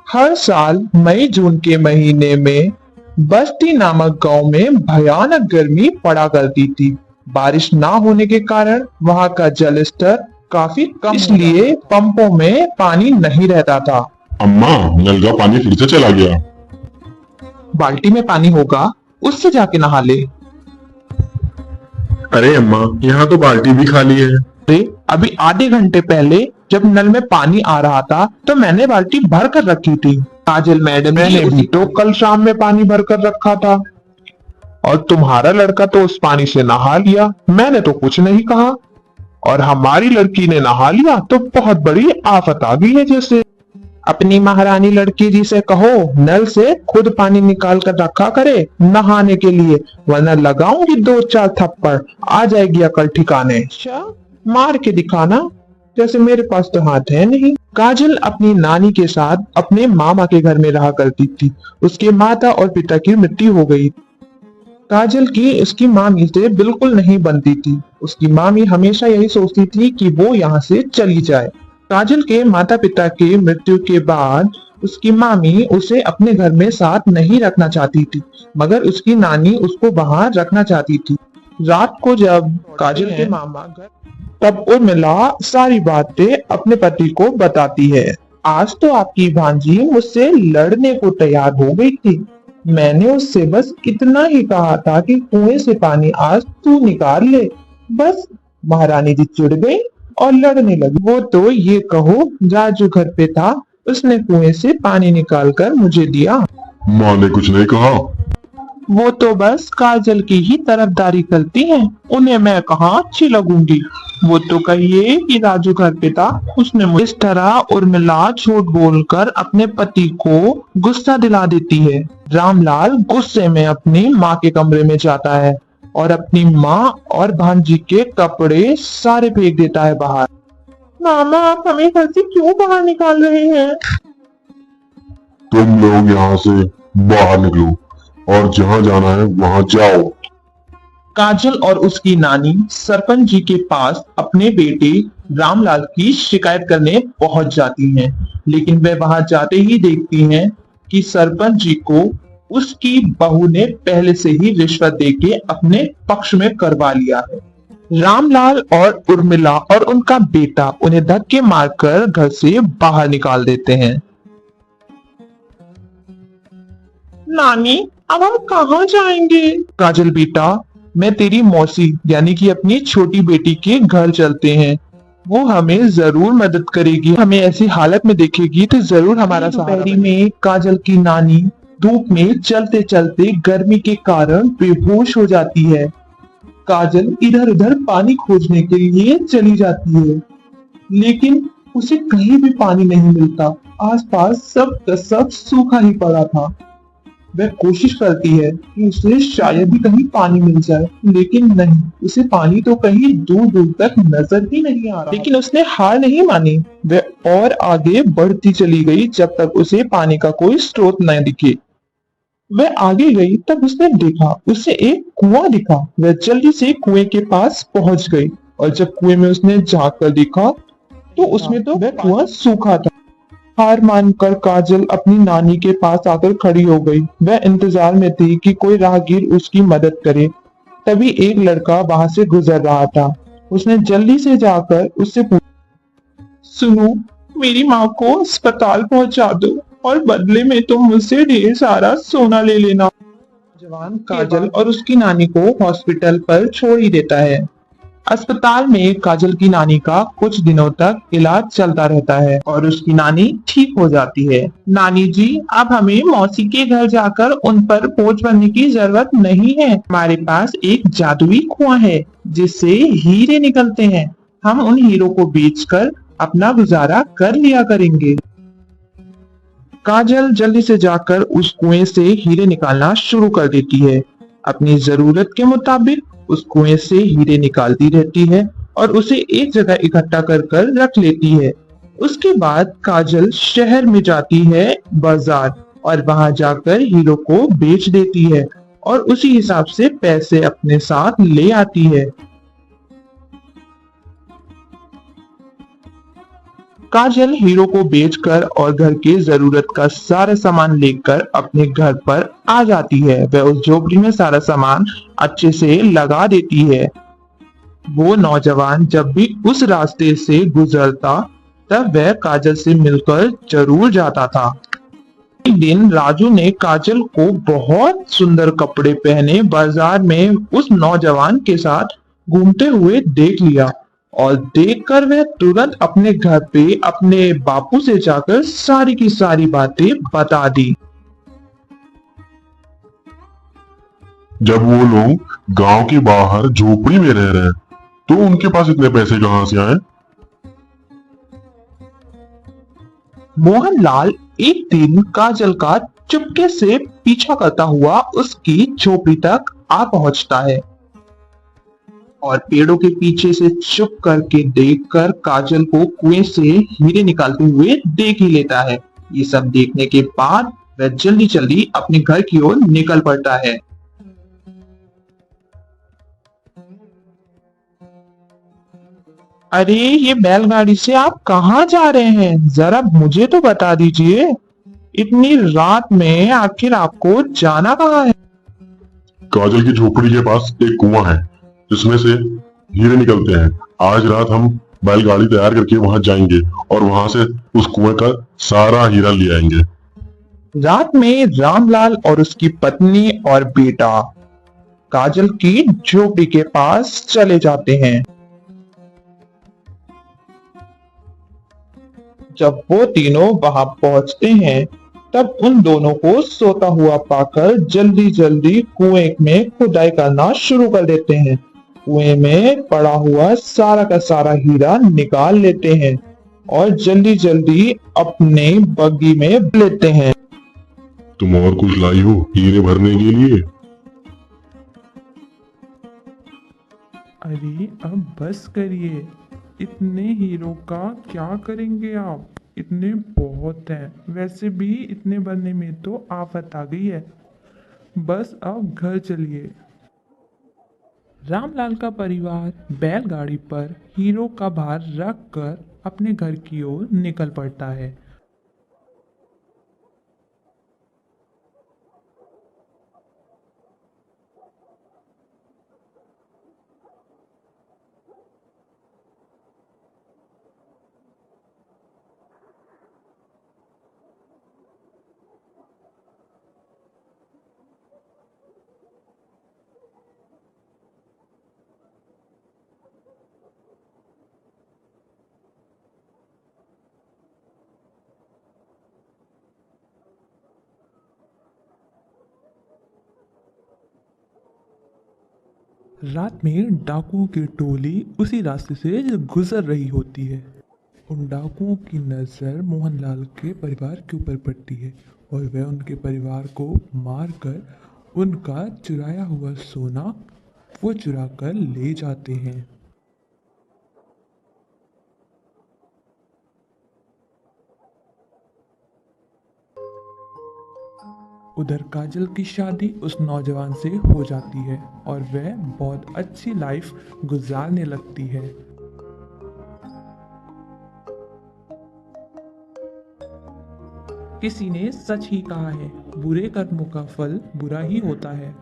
हर साल मई जून के महीने में बस्ती नामक गांव में भयानक गर्मी पड़ा करती थी। बारिश ना होने के कारण वहां का जल स्तर काफी कम, इसलिए पंपों में पानी नहीं रहता था। अम्मा, नल का पानी फिर से चला गया। बाल्टी में पानी होगा, उससे जाके नहा ले। अरे अम्मा, यहाँ तो बाल्टी भी खाली है। अरे अभी आधे घंटे पहले जब नल में पानी आ रहा था तो मैंने बाल्टी भर कर रखी थी। काजल मैडम ने भी तो कल शाम में पानी भर कर रखा था और तुम्हारा लड़का तो उस पानी से नहा लिया। मैंने तो कुछ नहीं कहा और हमारी लड़की ने नहा लिया तो बहुत बड़ी आफत आ गई है। जैसे अपनी महारानी लड़की जी से कहो नल से खुद पानी निकाल कर रखा करे नहाने के लिए, वरना लगाऊंगी 2-4 थप्पड़, आ जाएगी अकल ठिकाने। अच्छा, मार के दिखाना, जैसे मेरे पास तो हाथ है नहीं। काजल अपनी नानी के साथ अपने मामा के घर में रहा करती थी। उसके माता और पिता की मृत्यु हो गई। काजल की उसकी मामी से बिल्कुल नहीं बनती थी। उसकी मामी हमेशा यही सोचती थी कि वो यहाँ से चली जाए। काजल के माता पिता की मृत्यु के बाद उसकी मामी उसे अपने घर में साथ नहीं रखना चाहती थी, मगर उसकी नानी उसको बाहर रखना चाहती थी। रात को जब काजल के मामा घर, तब उर्मिला सारी बातें अपने पति को बताती है। आज तो आपकी भांजी मुझसे लड़ने को तैयार हो गई थी। मैंने उससे बस इतना ही कहा था कि कुएं से पानी आज तू निकाल ले, बस महारानी जी चिढ़ गई और लड़ने लगी। वो तो ये कहो राजू घर पे था, उसने कुएं से पानी निकाल कर मुझे दिया। माँ ने कुछ नहीं कहा। वो तो बस काजल की ही तरफदारी करती हैं, उन्हें मैं कहाँ अच्छी लगूंगी। वो तो कहिए कि राजू घर पे था, उसने मुझे इस तरह उर्मिला झूठ बोलकर अपने पति को गुस्सा दिला देती है। रामलाल गुस्से में अपनी माँ के कमरे में जाता है और अपनी माँ और भांजी के कपड़े सारे फेंक देता है बाहर। मामा, आप हमें घर से क्यों बाहर निकाल रहे हैं? तुम लोग यहाँ से बाहर निकलो और जहाँ जाना है वहाँ जाओ। काजल और उसकी नानी सरपंच जी के पास अपने बेटे रामलाल की शिकायत करने पहुंच जाती हैं, लेकिन वे वहां जाते ही देखती हैं कि सरपंच जी को उसकी बहू ने पहले से ही रिश्वत देके अपने पक्ष में करवा लिया है। रामलाल और उर्मिला और उनका बेटा उन्हें धक्के मारकर घर से बाहर निकाल देते हैं। नानी, अब हम कहाँ जाएंगे? काजल बेटा, मैं तेरी मौसी यानी कि अपनी छोटी बेटी के घर चलते हैं। वो हमें जरूर मदद करेगी, हमें ऐसी हालत में देखेगी तो जरूर हमारा सहारा। दोपहरी में काजल की नानी धूप में चलते चलते गर्मी के कारण बेहोश हो जाती है। काजल इधर उधर पानी खोजने के लिए चली जाती है, लेकिन उसे कहीं भी पानी नहीं मिलता। आसपास सब का सब सूखा ही पड़ा था। वह कोशिश करती है कि उसे शायद ही कहीं पानी मिल जाए, लेकिन नहीं, उसे पानी तो कहीं दूर दूर तक नजर ही नहीं आ रहा। लेकिन उसने हार नहीं मानी, वह और आगे बढ़ती चली गई जब तक उसे पानी का कोई स्रोत न दिखे। वह आगे गई तब उसने देखा, उसे एक कुआं दिखा। वह जल्दी से कुएं के पास पहुंच गई और जब कुएं में उसने झांक कर देखा तो उसमें तो वह कुआं सूखा था। हार मानकर काजल अपनी नानी के पास आकर खड़ी हो गई। वह इंतजार में थी कि कोई राहगीर उसकी मदद करे। तभी एक लड़का वहां से गुजर रहा था। उसने जल्दी से जाकर उससे पूछा, सुनो, मेरी माँ को अस्पताल पहुंचा दो और बदले में तुम मुझसे ढेर सारा सोना ले लेना। जवान काजल और उसकी नानी को हॉस्पिटल पर छोड़ ही देता है। अस्पताल में काजल की नानी का कुछ दिनों तक इलाज चलता रहता है और उसकी नानी ठीक हो जाती है। नानी जी, अब हमें मौसी के घर जाकर उन पर बोझ बनने की जरूरत नहीं है। हमारे पास एक जादुई कुआं है जिससे हीरे निकलते हैं। हम उन हीरो को बेचकर अपना गुजारा कर लिया करेंगे। काजल जल्दी से जाकर उस कुएं से हीरे निकालना शुरू कर देती है। अपनी जरूरत के मुताबिक उस कुएं से हीरे निकालती रहती है और उसे एक जगह इकट्ठा कर कर रख लेती है। उसके बाद काजल शहर में जाती है बाजार और वहां जाकर हीरो को बेच देती है और उसी हिसाब से पैसे अपने साथ ले आती है। काजल हीरो को बेचकर और घर की जरूरत का सारा सामान लेकर अपने घर पर आ जाती है। वह उस झोपड़ी में सारा सामान अच्छे से लगा देती है। वो नौजवान जब भी उस रास्ते से गुजरता तब वह काजल से मिलकर जरूर जाता था। एक दिन राजू ने काजल को बहुत सुंदर कपड़े पहने बाजार में उस नौजवान के साथ घूमते हुए देख लिया और देखकर वह तुरंत अपने घर पे अपने बापू से जाकर सारी की सारी बातें बता दी। जब वो लोग गांव के बाहर झोपड़ी में रह रहे हैं तो उनके पास इतने पैसे कहाँ से आए? मोहनलाल एक दिन काजल का चुपके से पीछा करता हुआ उसकी झोपड़ी तक आ पहुंचता है और पेड़ों के पीछे से चुप करके देखकर काजल को कुएं से हीरे निकालते हुए देख ही लेता है। ये सब देखने के बाद वह जल्दी जल्दी अपने घर की ओर निकल पड़ता है। अरे ये बैलगाड़ी से आप कहाँ जा रहे हैं? जरा मुझे तो बता दीजिए। इतनी रात में आखिर आपको जाना कहाँ है? काजल की झोपड़ी के पास एक कुआं है जिसमें से हीरे निकलते हैं। आज रात हम बैलगाड़ी तैयार करके वहां जाएंगे और वहां से उस कुएं का सारा हीरा ले आएंगे। रात में रामलाल और उसकी पत्नी और बेटा काजल की झोपड़ी के पास चले जाते हैं। जब वो तीनों वहां पहुंचते हैं तब उन दोनों को सोता हुआ पाकर जल्दी जल्दी कुएं में खुदाई करना शुरू कर देते हैं। कुएं में पड़ा हुआ सारा का सारा हीरा निकाल लेते हैं और जल्दी जल्दी अपने बग्गी में लेते हैं। तुम और कुछ लाई हो हीरे भरने के लिए? अरे अब बस करिए। इतने हीरो का क्या करेंगे आप? इतने बहुत हैं। वैसे भी इतने भरने में तो आफत आ गई है। बस अब घर चलिए। रामलाल का परिवार बैलगाड़ी पर हीरो का भार रख कर अपने घर की ओर निकल पड़ता है। रात में डाकुओं की टोली उसी रास्ते से गुजर रही होती है। उन डाकुओं की नज़र मोहनलाल के परिवार के ऊपर पड़ती है और वह उनके परिवार को मारकर उनका चुराया हुआ सोना वो चुरा कर ले जाते हैं। उधर काजल की शादी उस नौजवान से हो जाती है और वह बहुत अच्छी लाइफ गुजारने लगती है। किसी ने सच ही कहा है, बुरे कर्मों का फल बुरा ही होता है।